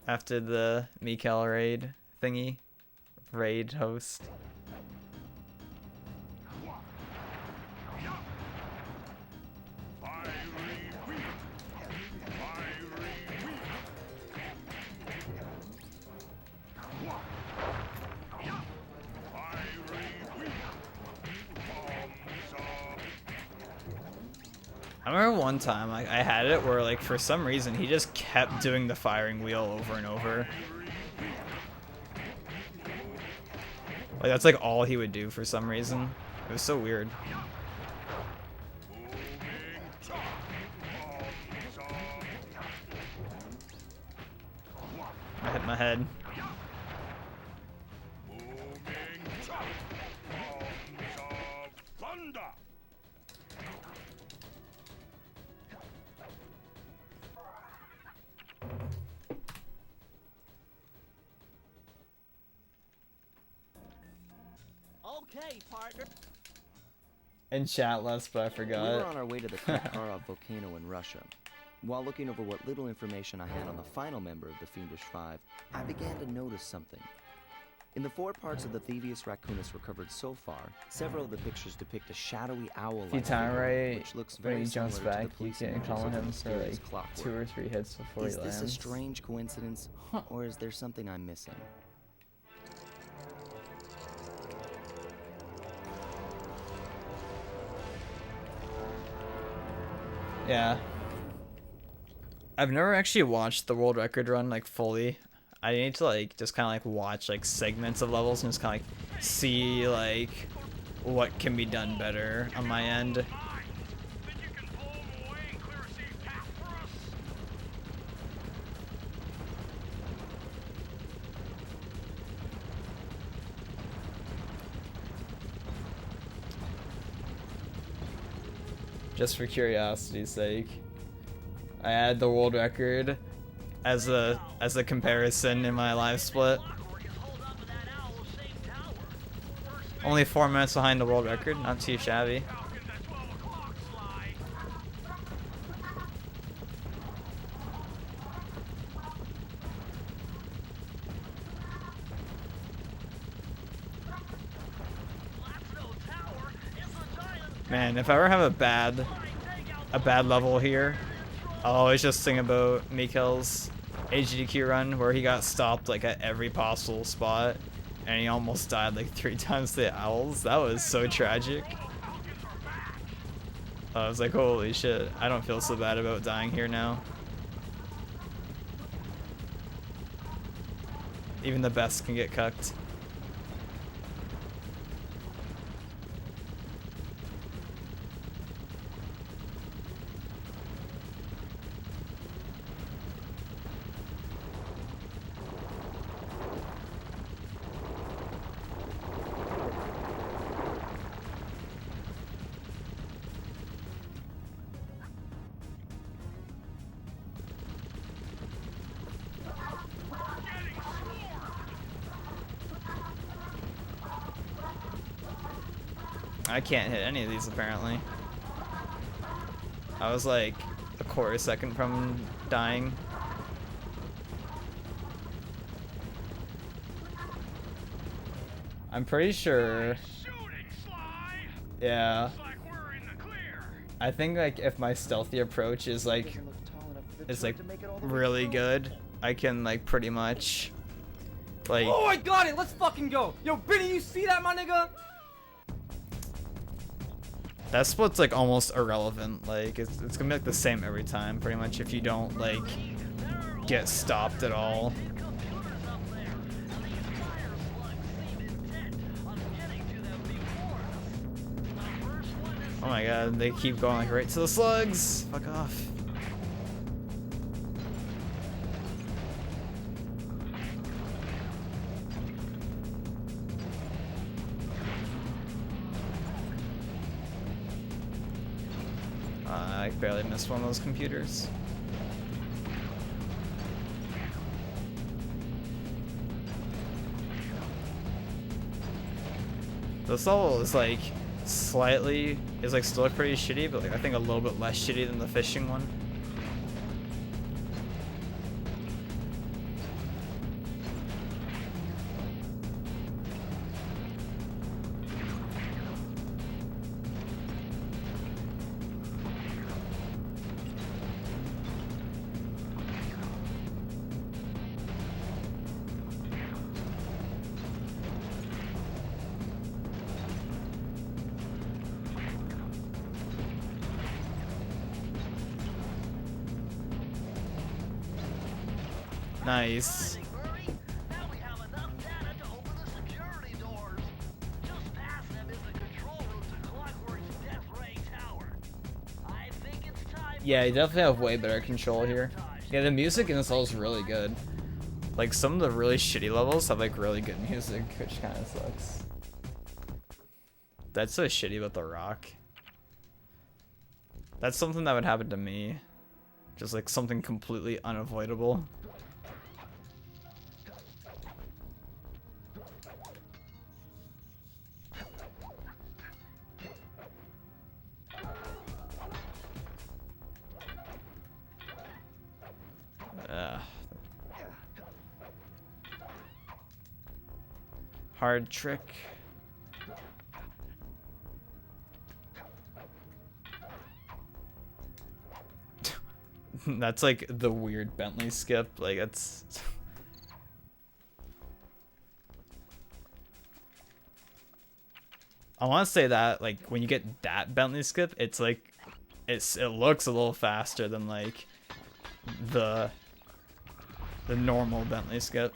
Speaker 1: after the Mikkel raid thingy. raid host. I remember one time I had it where like for some reason he just kept doing the firing wheel over and over. Like that's like all he would do for some reason. It was so weird. I hit my head.
Speaker 4: Okay, partner.
Speaker 1: In chat less, but I forgot.
Speaker 3: We were on our way to the Krakharov volcano in Russia. While looking over what little information I had on the final member of the Fiendish Five, I began to notice something. In the 4 parts of the Thievius Raccoonus recovered so far, several of the pictures depict a shadowy owl-like
Speaker 1: If you time
Speaker 3: figure,
Speaker 1: right,
Speaker 3: which looks
Speaker 1: when
Speaker 3: very
Speaker 1: he jumps
Speaker 3: similar to
Speaker 1: back,
Speaker 3: the
Speaker 1: you
Speaker 3: police
Speaker 1: can
Speaker 3: images
Speaker 1: call
Speaker 3: of the
Speaker 1: him for
Speaker 3: mysterious
Speaker 1: like
Speaker 3: clockwork.
Speaker 1: 2 or 3 hits before
Speaker 3: Is
Speaker 1: he
Speaker 3: this
Speaker 1: lands.
Speaker 3: a strange coincidence, or is there something I'm missing?
Speaker 1: Yeah. I've never actually watched the world record run like fully. I need to like just kind of like watch like segments of levels and just kind of like see like what can be done better on my end. Just for curiosity's sake, I had the world record as a comparison in my live split. Only 4 minutes behind the world record, not too shabby. Man, if I ever have a bad level here, I'll always just think about Mikhail's AGDQ run where he got stopped like at every possible spot and he almost died like 3 times to the owls. That was so tragic. I was like, holy shit, I don't feel so bad about dying here now. Even the best can get cucked. I can't hit any of these apparently. I was like a quarter second from dying. I'm pretty sure. Yeah. I think like if my stealthy approach is like really good, I can like pretty much like.
Speaker 5: Oh, I got it! Let's fucking go! Yo, Benny, you see that, my nigga?
Speaker 1: That split's like almost irrelevant. Like it's gonna be like the same every time, pretty much, if you don't like get stopped at all. Oh my god, they keep going like right to the slugs. Fuck off. I barely missed one of those computers. This level is like slightly, is like still pretty shitty, but like I think a little bit less shitty than the fishing one. Nice.
Speaker 4: Now we have enough data to open the security doors. Just past them is the control room to Clockwork's Death Ray Tower. I think it's time.
Speaker 1: Yeah, you definitely have way better control here. Yeah, the music in this level is really good. Like, some of the really shitty levels have like really good music, which kind of sucks. That's so shitty about the rock. That's something that would happen to me. Just like something completely unavoidable. Hard trick. That's like the weird Bentley skip. Like it's. I want to say that like when you get that Bentley skip, it's like it looks a little faster than like the normal Bentley skip.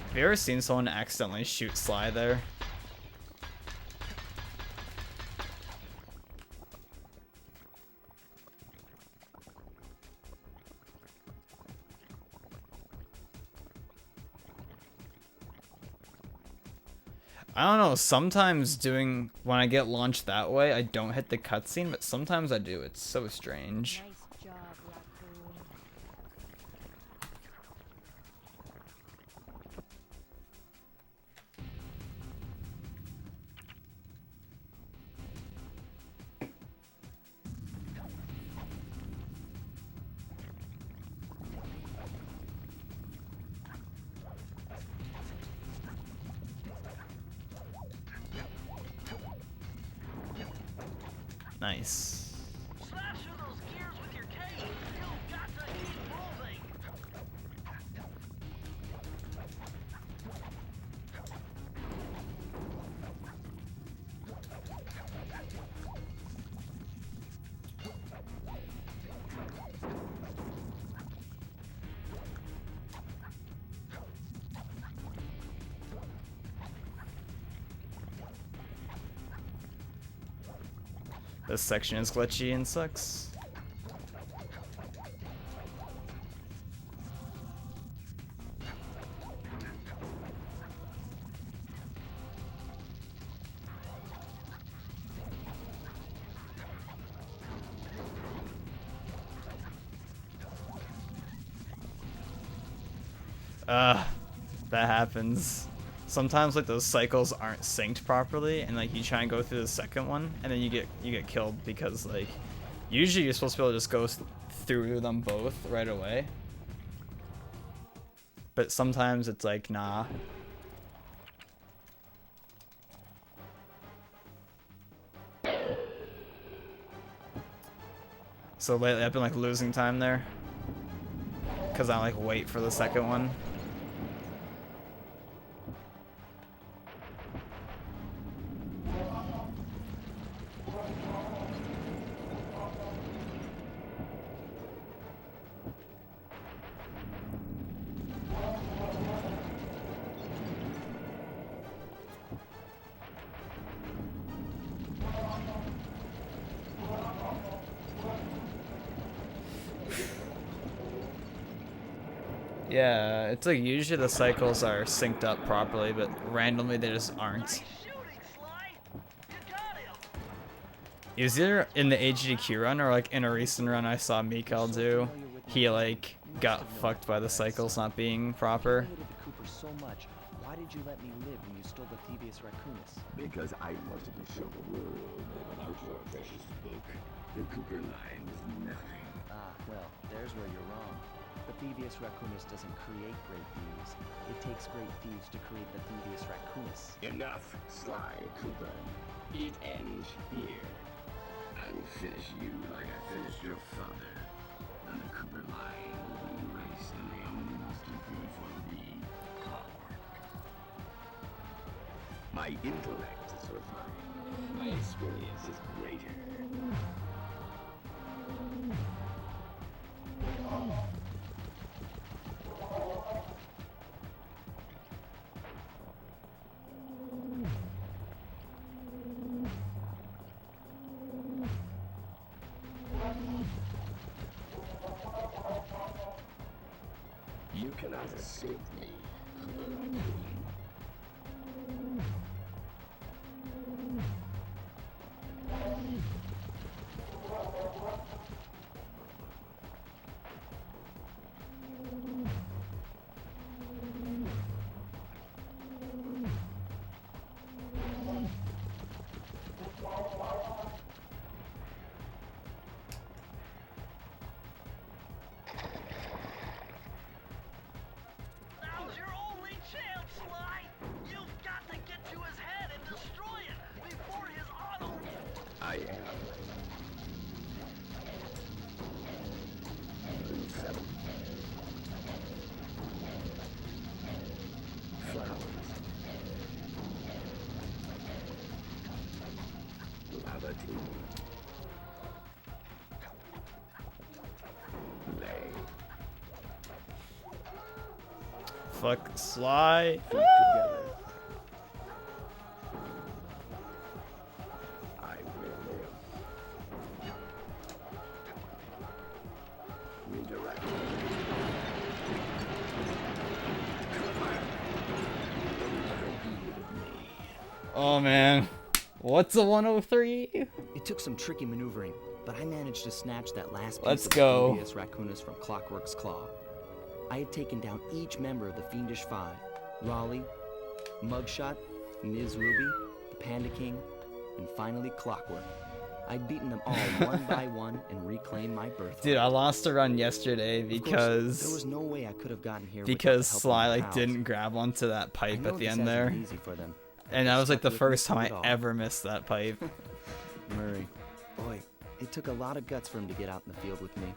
Speaker 1: Have you ever seen someone accidentally shoot Sly there? I don't know, sometimes when I get launched that way, I don't hit the cutscene, but sometimes I do. It's so strange.
Speaker 2: Nice job, Raccoon.
Speaker 1: Nice.
Speaker 4: Smash through those gears with your cane. You've got to keep moving.
Speaker 1: This section is glitchy and sucks. That happens. Sometimes like those cycles aren't synced properly, and like you try and go through the second one, and then you get killed because like usually you're supposed to be able to just go through them both right away, but sometimes it's like nah. So lately I've been like losing time there because I like wait for the second one. Yeah, it's like usually the cycles are synced up properly, but randomly they just aren't.
Speaker 4: Nice shooting, Sly. You got him.
Speaker 1: It was either in the HDQ run or like in a recent run I saw Mikael do. He like got fucked by the cycles not being proper.
Speaker 3: I hated the Cooper so much. Why did you let me live when you stole the Thievius Raccoonus?
Speaker 6: Because I wanted to show the world that without your precious book, the Cooper line is nothing.
Speaker 3: Ah, well, there's where you're wrong. The Thievius Raccoonus doesn't create great thieves. It takes great thieves to create the Thievius Raccoonus.
Speaker 6: Enough, Sly Cooper. It ends here. I will finish you like I finished your father. And the Cooper line will be erased, and the only master food will be clockwork. My intellect is refined. My experience is greater. You cannot escape me, Cooper Raccoon.
Speaker 4: Now's your only chance, Sly! You've got to get to his head and destroy it before his auto...
Speaker 6: I am. 7. Flowers. Lava tomb. Lay.
Speaker 1: Fuck Sly.
Speaker 6: Feet together. I will live. Redirect.
Speaker 1: Oh man. What's a 103?
Speaker 3: It took some tricky maneuvering, but I managed to snatch that last piece
Speaker 1: Let's
Speaker 3: of
Speaker 1: go.
Speaker 3: Furious Raccoonus from Clockwork's claw. I had taken down each member of the Fiendish Five: Raleigh, Mugshot, Ms. Ruby, the Panda King, and finally Clockwork. I'd beaten them all one by one and reclaimed my birthright.
Speaker 1: Dude, I lost a run yesterday
Speaker 3: Of course,
Speaker 1: because
Speaker 3: there was no way I could have gotten here
Speaker 1: because
Speaker 3: without the help of
Speaker 1: Sly
Speaker 3: my
Speaker 1: like
Speaker 3: pals.
Speaker 1: didn't grab onto that
Speaker 3: I
Speaker 1: pipe
Speaker 3: know
Speaker 1: at the
Speaker 3: this
Speaker 1: end
Speaker 3: hasn't
Speaker 1: there,
Speaker 3: been easy for them.
Speaker 1: and that was like the
Speaker 3: Stuck with me
Speaker 1: first time
Speaker 3: through
Speaker 1: I
Speaker 3: it all.
Speaker 1: ever missed that pipe.
Speaker 3: Murray, boy, it took a lot of guts for him to get out in the field with me.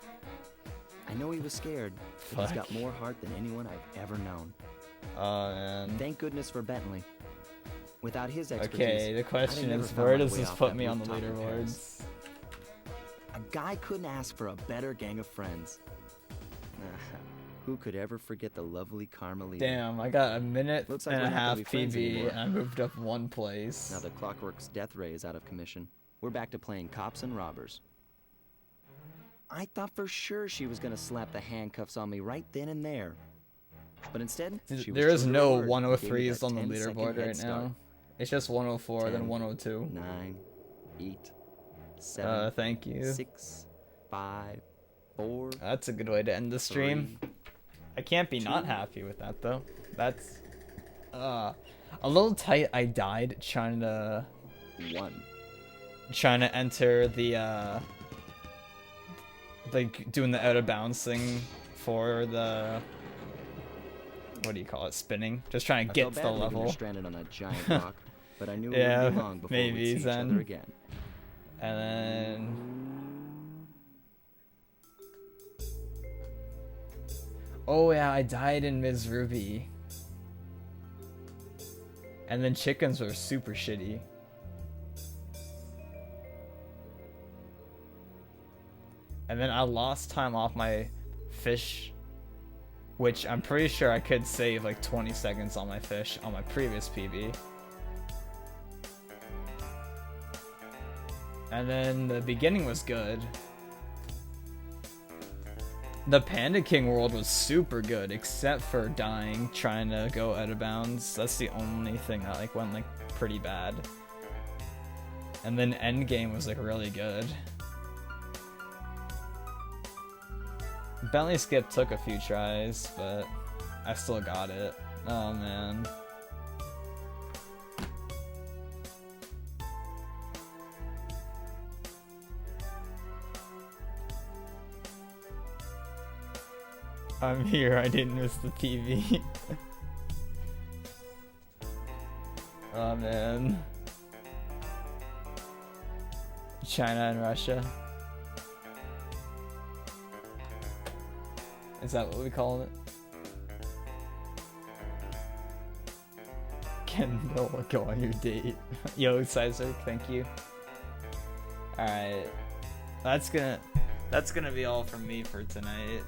Speaker 3: I know he was scared, but he's got
Speaker 1: Fuck.
Speaker 3: more heart than anyone I've ever known.
Speaker 1: Oh man.
Speaker 3: Thank goodness for Bentley. Without his expertise,
Speaker 1: Okay, the
Speaker 3: I'd
Speaker 1: question
Speaker 3: have never
Speaker 1: is,
Speaker 3: found
Speaker 1: where
Speaker 3: my
Speaker 1: does
Speaker 3: way
Speaker 1: this
Speaker 3: off
Speaker 1: put
Speaker 3: that
Speaker 1: me on the
Speaker 3: rooftop in Paris.
Speaker 1: leaderboards?
Speaker 3: A guy couldn't ask for a better gang of friends. Who could ever forget the lovely Carmelita?
Speaker 1: Damn, I got a minute
Speaker 3: Looks like
Speaker 1: and a
Speaker 3: we're not gonna
Speaker 1: half
Speaker 3: be friends
Speaker 1: PB,
Speaker 3: anymore.
Speaker 1: and I moved up one place.
Speaker 3: Now that Clockwork's death ray is out of commission, we're back to playing cops and robbers. I thought for sure she was gonna slap the handcuffs on me right then and there. But instead, she was
Speaker 1: There is
Speaker 3: true to her
Speaker 1: no
Speaker 3: word and gave me
Speaker 1: 103s
Speaker 3: that
Speaker 1: on the
Speaker 3: 10-second
Speaker 1: leaderboard
Speaker 3: head
Speaker 1: right
Speaker 3: start.
Speaker 1: now. It's just 104, then
Speaker 3: 10,
Speaker 1: 102.
Speaker 3: 9, 8, 7,
Speaker 1: Thank you.
Speaker 3: 6, 5, 4.
Speaker 1: That's a good way to end the stream.
Speaker 3: 3,
Speaker 1: I can't be not
Speaker 3: 2.
Speaker 1: happy with that though. That's a little tight. I died trying to
Speaker 3: 1.
Speaker 1: enter the like doing the out of bounds thing for the, what do you call it, spinning, just trying to
Speaker 3: I
Speaker 1: get
Speaker 3: felt
Speaker 1: to
Speaker 3: bad
Speaker 1: the
Speaker 3: leaving her
Speaker 1: level,
Speaker 3: stranded on that giant rock, but I knew it
Speaker 1: Yeah,
Speaker 3: wouldn't be long before
Speaker 1: maybe
Speaker 3: we'd see each
Speaker 1: then.
Speaker 3: other again.
Speaker 1: and then oh yeah, I died in Ms. Ruby, and then chickens were super shitty. And then I lost time off my fish, which I'm pretty sure I could save like 20 seconds on my fish on my previous PB. And then the beginning was good. The Panda King world was super good, except for dying trying to go out of bounds. That's the only thing that like went like pretty bad. And then endgame was like really good. Bentley Skip took a few tries, but I still got it. Oh man. I'm here, I didn't miss the PV. Oh man. China and Russia. Is that what we call it? Kendall, go on your date. Yo, Sizer, thank you. Alright. That's gonna be all from me for tonight.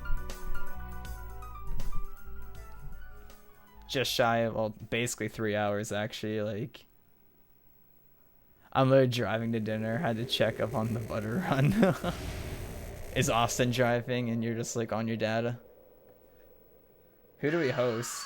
Speaker 1: Just shy of, well, basically 3 hours actually. Like, I'm literally driving to dinner, had to check up on the butter run. Is Austin driving and you're just like on your data? Who do we host?